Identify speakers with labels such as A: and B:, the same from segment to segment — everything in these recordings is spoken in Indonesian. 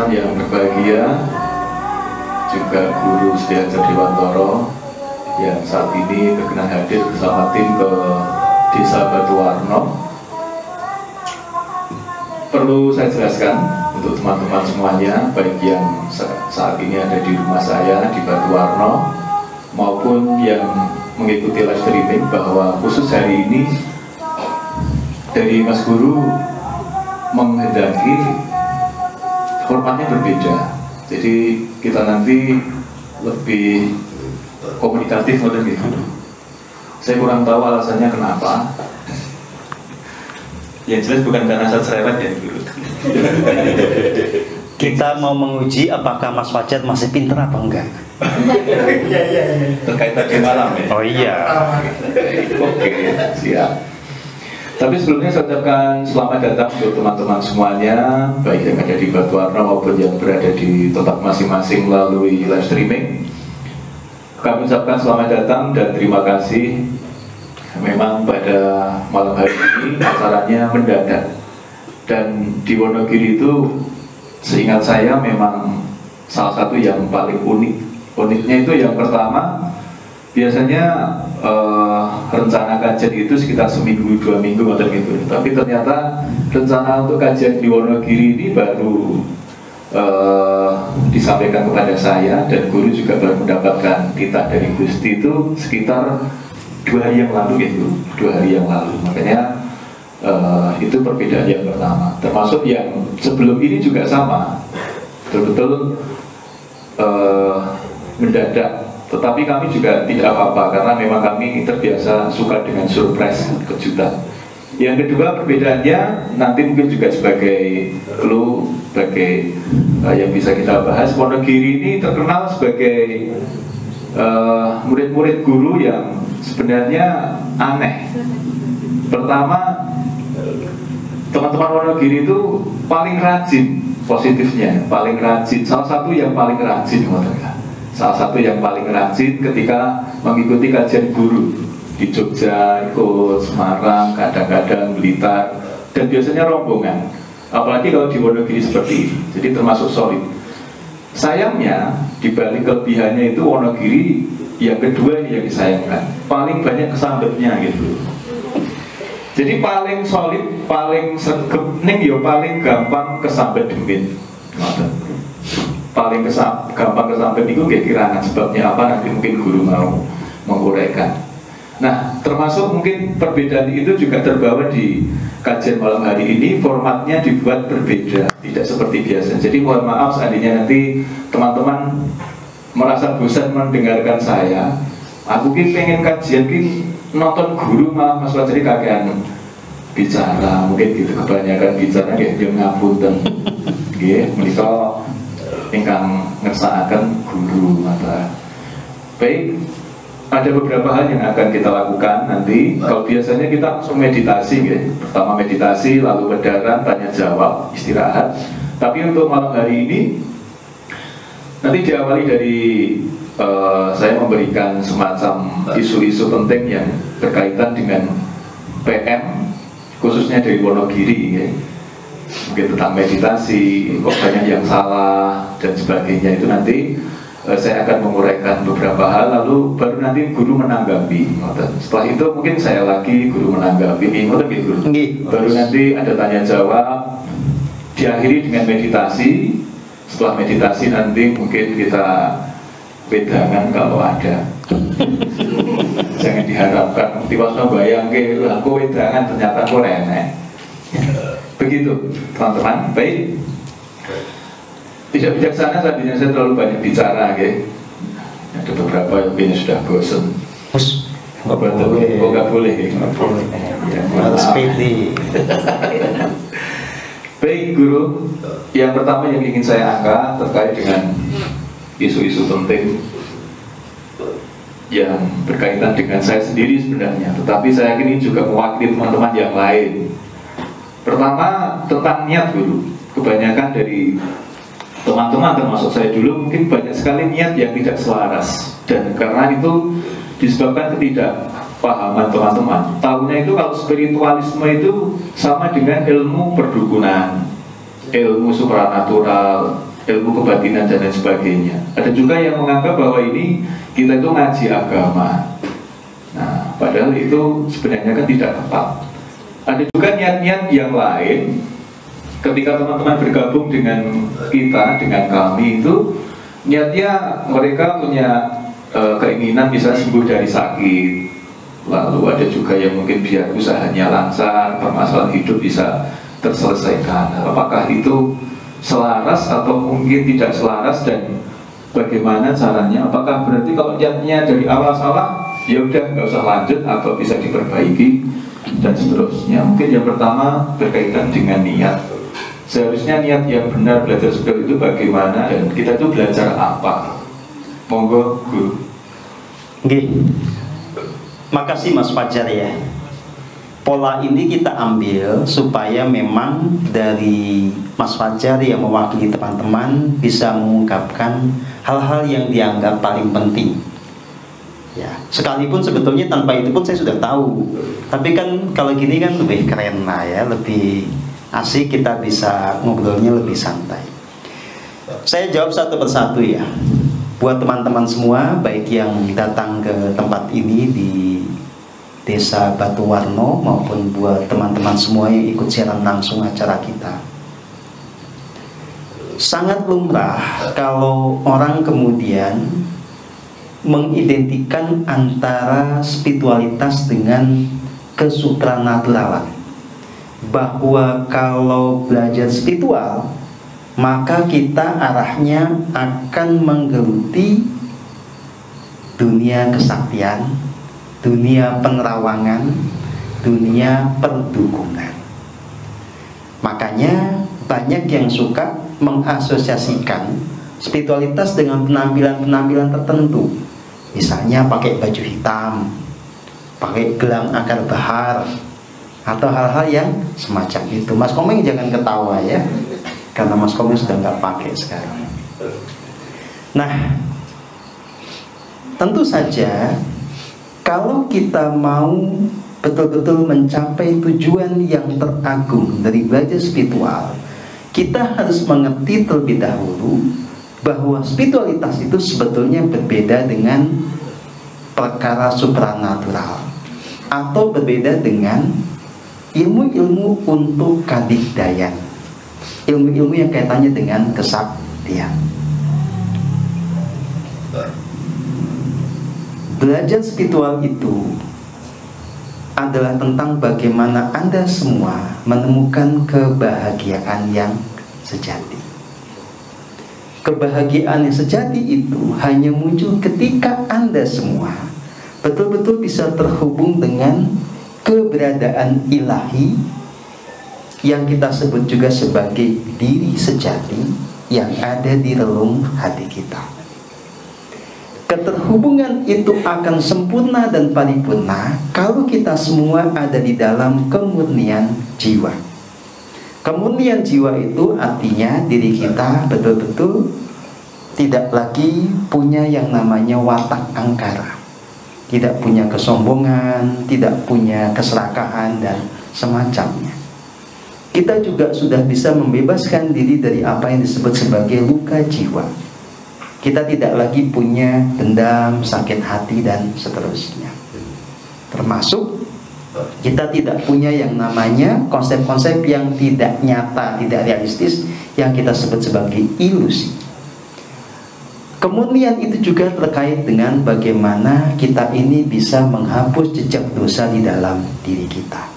A: teman-teman yang berbahagia, juga Guru Setiajar Dewantoro yang saat ini berkenan hadir bersama tim ke Desa Batuwarno. Perlu saya jelaskan untuk teman-teman semuanya, baik yang saat ini ada di rumah saya di Batuwarno maupun yang mengikuti live streaming, bahwa khusus hari ini dari Mas Guru menghendaki formatnya berbeda. Jadi kita nanti lebih komunikatif model gitu. Saya kurang tahu alasannya kenapa. Yang jelas bukan karena saya cerewet ya Guru.
B: Kita mau menguji apakah Mas Fajar masih pinter apa enggak.
A: Terkait tadi malam ya.
B: Oh iya.
A: Oke, siap. Tapi sebelumnya saya ucapkan selamat datang untuk teman-teman semuanya, baik yang ada di Batuwarno maupun yang berada di tempat masing-masing melalui live streaming. Kami ucapkan selamat datang dan terima kasih. Memang pada malam hari ini acaranya mendadak, dan di Wonogiri itu seingat saya memang salah satu yang paling unik. Uniknya itu yang pertama, biasanya rencana kajian itu sekitar seminggu 2 minggu gitu. Tapi ternyata rencana untuk kajian di Wonogiri ini baru disampaikan kepada saya, dan Guru juga baru mendapatkan titah dari Gusti itu sekitar 2 hari yang lalu gitu, 2 hari yang lalu. Makanya itu perbedaan yang pertama. Termasuk yang sebelum ini juga sama, betul-betul mendadak. Tetapi kami juga tidak apa-apa, karena memang kami terbiasa suka dengan surprise, kejutan. Yang kedua perbedaannya nanti mungkin juga sebagai clue, sebagai yang bisa kita bahas. Wonogiri ini terkenal sebagai murid-murid guru yang sebenarnya aneh. Pertama, teman-teman Wonogiri itu paling rajin, positifnya paling rajin. Salah satu yang paling rajin, salah satu yang paling rajin ketika mengikuti kajian guru di Jogja, ikut Semarang, kadang-kadang Blitar, dan biasanya rombongan. Apalagi kalau di Wonogiri seperti ini, jadi termasuk solid. Sayangnya di balik kelebihannya itu Wonogiri yang kedua ini yang disayangkan, paling banyak kesambetnya gitu. Jadi paling solid, paling segep ning yo paling gampang kesambet demit. Paling gampang kesambet itu kira-kira sebabnya apa, nanti mungkin Guru mau menguraikan. Nah, termasuk mungkin perbedaan itu juga terbawa di kajian malam hari ini. Formatnya dibuat berbeda, tidak seperti biasa. Jadi mohon maaf seandainya nanti teman-teman merasa bosan mendengarkan saya. Aku pengen kajian nonton Guru malah Mas Fajar kakean bicara, mungkin gitu, kebanyakan bicara yang ngapunten nggih menika ingkang ngersakaken Guru mata. Baik, ada beberapa hal yang akan kita lakukan nanti. Kalau biasanya kita langsung meditasi ya. Pertama meditasi, lalu berdaran, tanya jawab, istirahat. Tapi untuk malam hari ini nanti diawali dari saya memberikan semacam isu-isu penting yang berkaitan dengan PM, khususnya dari Wonogiri ya. Mungkin tentang meditasi, kok banyak yang salah dan sebagainya. Itu nanti saya akan menguraikan beberapa hal, lalu baru nanti Guru menanggapi. Setelah itu mungkin saya lagi, Guru menanggapi. Guru. Baru nanti ada tanya jawab, diakhiri dengan meditasi. Setelah meditasi nanti mungkin kita wedangan kalau ada. Jangan diharapkan tiba-tiba bayang aku wedangan ternyata aku renek. Begitu teman-teman. Baik, tidak bijaksana tadinya saya terlalu banyak bicara ya. Ada beberapa yang kayaknya sudah bosan. Nggak boleh ya,
B: harus pilih.
A: Baik Guru, yang pertama yang ingin saya angkat terkait dengan isu-isu penting yang berkaitan dengan saya sendiri sebenarnya, tetapi saya yakin ini juga mewakili teman-teman yang lain. Pertama tentang niat Guru. Kebanyakan dari teman-teman termasuk saya dulu mungkin banyak sekali niat yang tidak selaras, dan karena itu disebabkan ketidakpahaman teman-teman. Tahunya itu kalau spiritualisme itu sama dengan ilmu perdukunan, ilmu supranatural, ilmu kebatinan dan lain sebagainya. Ada juga yang menganggap bahwa ini kita itu ngaji agama. Nah, padahal itu sebenarnya kan tidak tepat. Ada juga niat-niat yang lain. Ketika teman-teman bergabung dengan kita, dengan kami itu niatnya mereka punya keinginan bisa sembuh dari sakit. Lalu ada juga yang mungkin biar usahanya lancar, permasalahan hidup bisa terselesaikan. Apakah itu selaras atau mungkin tidak selaras, dan bagaimana caranya? Apakah berarti kalau niatnya dari awal salah, ya udah nggak usah lanjut atau bisa diperbaiki dan seterusnya? Mungkin yang pertama berkaitan dengan niat. Seharusnya niat yang benar belajar spiritual itu bagaimana, dan kita itu belajar apa? Monggo, Guru.
B: Oke. Makasih Mas Fajar ya. Pola ini kita ambil supaya memang dari Mas Fajar yang mewakili teman-teman bisa mengungkapkan hal-hal yang dianggap paling penting. Ya, sekalipun sebetulnya tanpa itu pun saya sudah tahu. Tapi kan kalau gini kan lebih keren lah ya, lebih asik, kita bisa ngobrolnya lebih santai. Saya jawab satu persatu ya. Buat teman-teman semua, baik yang datang ke tempat ini di Desa Batuwarno maupun buat teman-teman semua yang ikut siaran langsung acara kita. Sangat lumrah kalau orang kemudian mengidentikan antara spiritualitas dengan kesupranaturalan. Bahwa kalau belajar spiritual, maka kita arahnya akan menggeluti dunia kesaktian, dunia penerawangan, dunia perdukungan. Makanya banyak yang suka mengasosiasikan spiritualitas dengan penampilan-penampilan tertentu. Misalnya pakai baju hitam, pakai gelang akar bahar, atau hal-hal yang semacam itu. Mas Komeng jangan ketawa ya, karena Mas Komeng sudah nggak pakai sekarang. Nah, tentu saja kalau kita mau betul-betul mencapai tujuan yang teragung dari belajar spiritual, kita harus mengerti terlebih dahulu bahwa spiritualitas itu sebetulnya berbeda dengan perkara supranatural, atau berbeda dengan ilmu-ilmu untuk kadigdayan, ilmu-ilmu yang kaitannya dengan kesaktian. Belajar spiritual itu adalah tentang bagaimana Anda semua menemukan kebahagiaan yang sejati. Kebahagiaan yang sejati itu hanya muncul ketika Anda semua betul-betul bisa terhubung dengan keberadaan ilahi yang kita sebut juga sebagai diri sejati yang ada di relung hati kita. Keterhubungan itu akan sempurna dan paripurna kalau kita semua ada di dalam kemurnian jiwa. Kemurnian jiwa itu artinya diri kita betul-betul tidak lagi punya yang namanya watak angkara, tidak punya kesombongan, tidak punya keserakahan dan semacamnya. Kita juga sudah bisa membebaskan diri dari apa yang disebut sebagai luka jiwa. Kita tidak lagi punya dendam, sakit hati dan seterusnya. Termasuk kita tidak punya yang namanya konsep-konsep yang tidak nyata, tidak realistis, yang kita sebut sebagai ilusi. Kemurnian itu juga terkait dengan bagaimana kita ini bisa menghapus jejak dosa di dalam diri kita.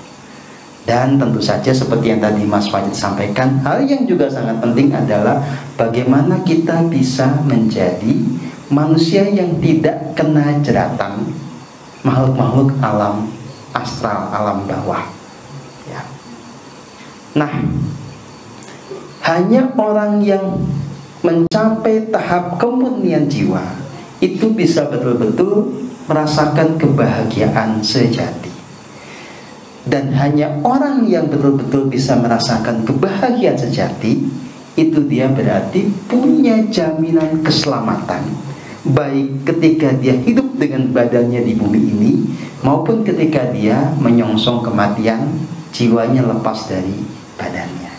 B: Dan tentu saja seperti yang tadi Mas Wajid sampaikan, hal yang juga sangat penting adalah bagaimana kita bisa menjadi manusia yang tidak kena jeratan makhluk-makhluk alam astral, alam bawah ya. Nah, hanya orang yang mencapai tahap kemurnian jiwa itu bisa betul-betul merasakan kebahagiaan sejati. Dan hanya orang yang betul-betul bisa merasakan kebahagiaan sejati, itu dia berarti punya jaminan keselamatan, baik ketika dia hidup dengan badannya di bumi ini, maupun ketika dia menyongsong kematian, jiwanya lepas dari badannya.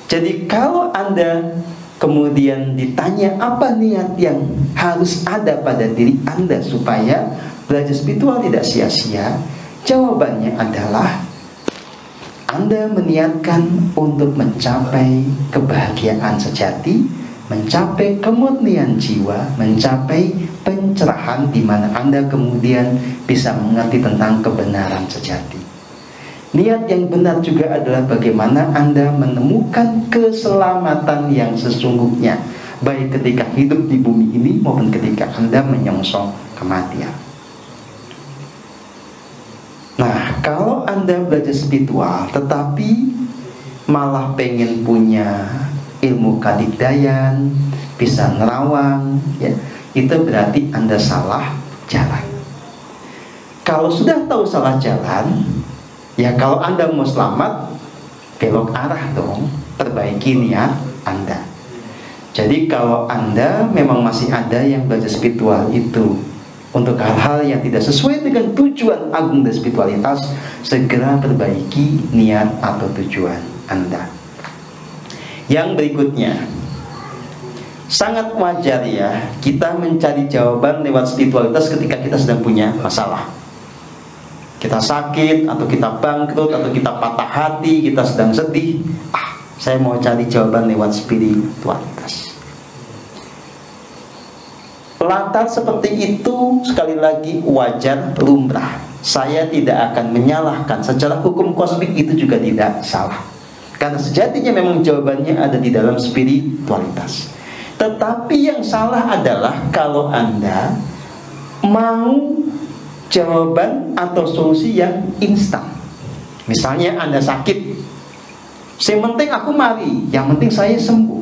B: Jadi kalau Anda kemudian ditanya apa niat yang harus ada pada diri Anda supaya belajar spiritual tidak sia-sia, jawabannya adalah Anda meniatkan untuk mencapai kebahagiaan sejati, mencapai kemurnian jiwa, mencapai pencerahan di mana Anda kemudian bisa mengerti tentang kebenaran sejati. Niat yang benar juga adalah bagaimana Anda menemukan keselamatan yang sesungguhnya, baik ketika hidup di bumi ini maupun ketika Anda menyongsong kematian. Nah, kalau Anda belajar spiritual tetapi malah pengen punya ilmu kadigdayan, bisa nerawang, ya, itu berarti Anda salah jalan. Kalau sudah tahu salah jalan, ya kalau Anda mau selamat, belok arah dong, perbaiki niat Anda. Jadi kalau Anda memang masih ada yang belajar spiritual itu untuk hal-hal yang tidak sesuai dengan tujuan agung dan spiritualitas, segera perbaiki niat atau tujuan Anda. Yang berikutnya, sangat wajar ya kita mencari jawaban lewat spiritualitas ketika kita sedang punya masalah. Kita sakit, atau kita bangkrut, atau kita patah hati, kita sedang sedih. Saya mau cari jawaban lewat spiritualitas. Latar seperti itu sekali lagi wajar, lumrah. Saya tidak akan menyalahkan. Secara hukum kosmik itu juga tidak salah, karena sejatinya memang jawabannya ada di dalam spiritualitas. Tetapi yang salah adalah kalau Anda mau jawaban atau solusi yang instan. Misalnya Anda sakit, yang penting aku mari, yang penting saya sembuh.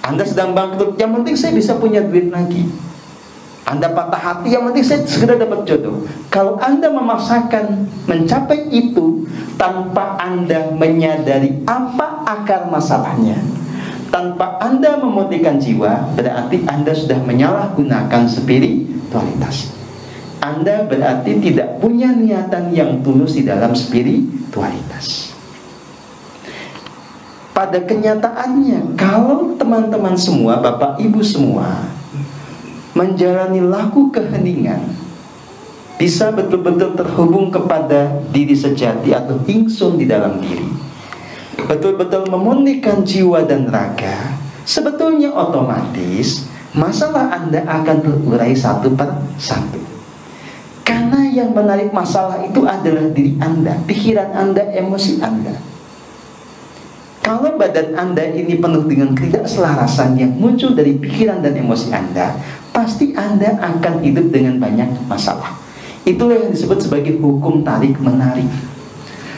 B: Anda sedang bangkrut, yang penting saya bisa punya duit lagi. Anda patah hati, yang penting saya segera dapat jodoh. Kalau Anda memaksakan mencapai itu tanpa Anda menyadari apa akar masalahnya, tanpa Anda memutihkan jiwa, berarti Anda sudah menyalahgunakan spiritualitas. Anda berarti tidak punya niatan yang tulus di dalam spiritualitas. Pada kenyataannya, kalau teman-teman semua, Bapak Ibu semua menjalani laku keheningan, bisa betul-betul terhubung kepada diri sejati atau ingsun di dalam diri, betul-betul memurnikan jiwa dan raga, sebetulnya otomatis masalah Anda akan terurai satu per satu. Karena yang menarik masalah itu adalah diri Anda, pikiran Anda, emosi Anda. Kalau badan Anda ini penuh dengan ketidakselarasan yang muncul dari pikiran dan emosi Anda, pasti Anda akan hidup dengan banyak masalah. Itulah yang disebut sebagai hukum tarik-menarik.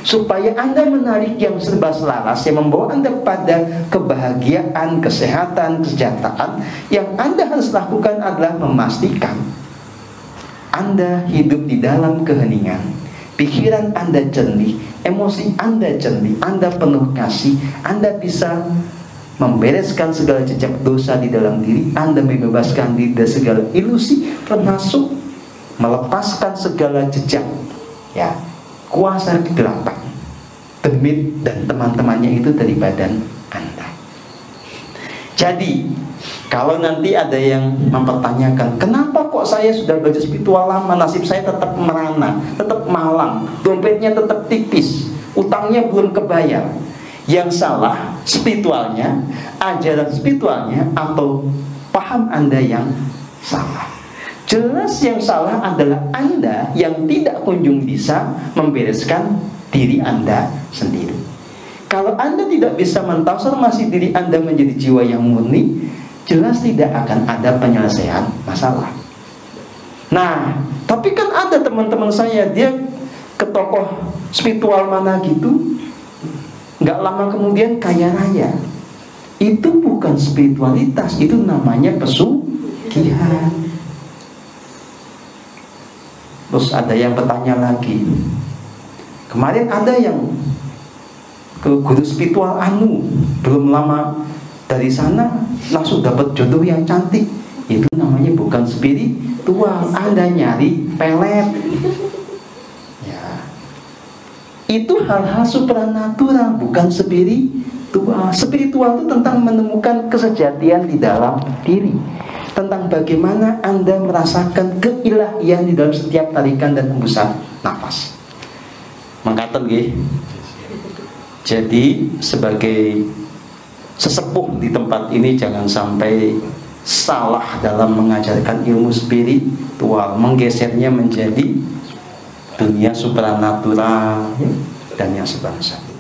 B: Supaya Anda menarik yang serba selaras, yang membawa Anda pada kebahagiaan, kesehatan, kesejahteraan, yang Anda harus lakukan adalah memastikan Anda hidup di dalam keheningan, pikiran Anda jernih, emosi Anda jernih, Anda penuh kasih, Anda bisa membereskan segala jejak dosa di dalam diri, Anda membebaskan diri dari segala ilusi, termasuk melepaskan segala jejak, ya, kuasa kegelapan, demit dan teman-temannya itu dari badan Anda. Jadi kalau nanti ada yang mempertanyakan, kenapa kok saya sudah belajar spiritual lama, nasib saya tetap merana, tetap malang, dompetnya tetap tipis, utangnya belum kebayar. Yang salah spiritualnya, ajaran spiritualnya, atau paham Anda yang salah? Jelas yang salah adalah Anda yang tidak kunjung bisa membereskan diri Anda sendiri. Kalau Anda tidak bisa mentransformasi diri Anda menjadi jiwa yang murni, jelas tidak akan ada penyelesaian masalah. Nah, tapi kan ada teman-teman saya, dia ke tokoh spiritual mana gitu, nggak lama kemudian kaya raya. Itu bukan spiritualitas, itu namanya pesugihan. Terus ada yang bertanya lagi, kemarin ada yang ke guru spiritual anu, belum lama dari sana langsung dapat jodoh yang cantik. Itu namanya bukan spiritual, Anda nyari pelet. Ya, itu hal-hal supranatural, bukan spiritual. Spiritual itu tentang menemukan kesejatian di dalam diri, tentang bagaimana Anda merasakan keilahian di dalam setiap tarikan dan hembusan nafas. Mangkaten nggih. Jadi sebagai sesepuh di tempat ini jangan sampai salah dalam mengajarkan ilmu spiritual, menggesernya menjadi dunia supranatural dan yang sebangsa.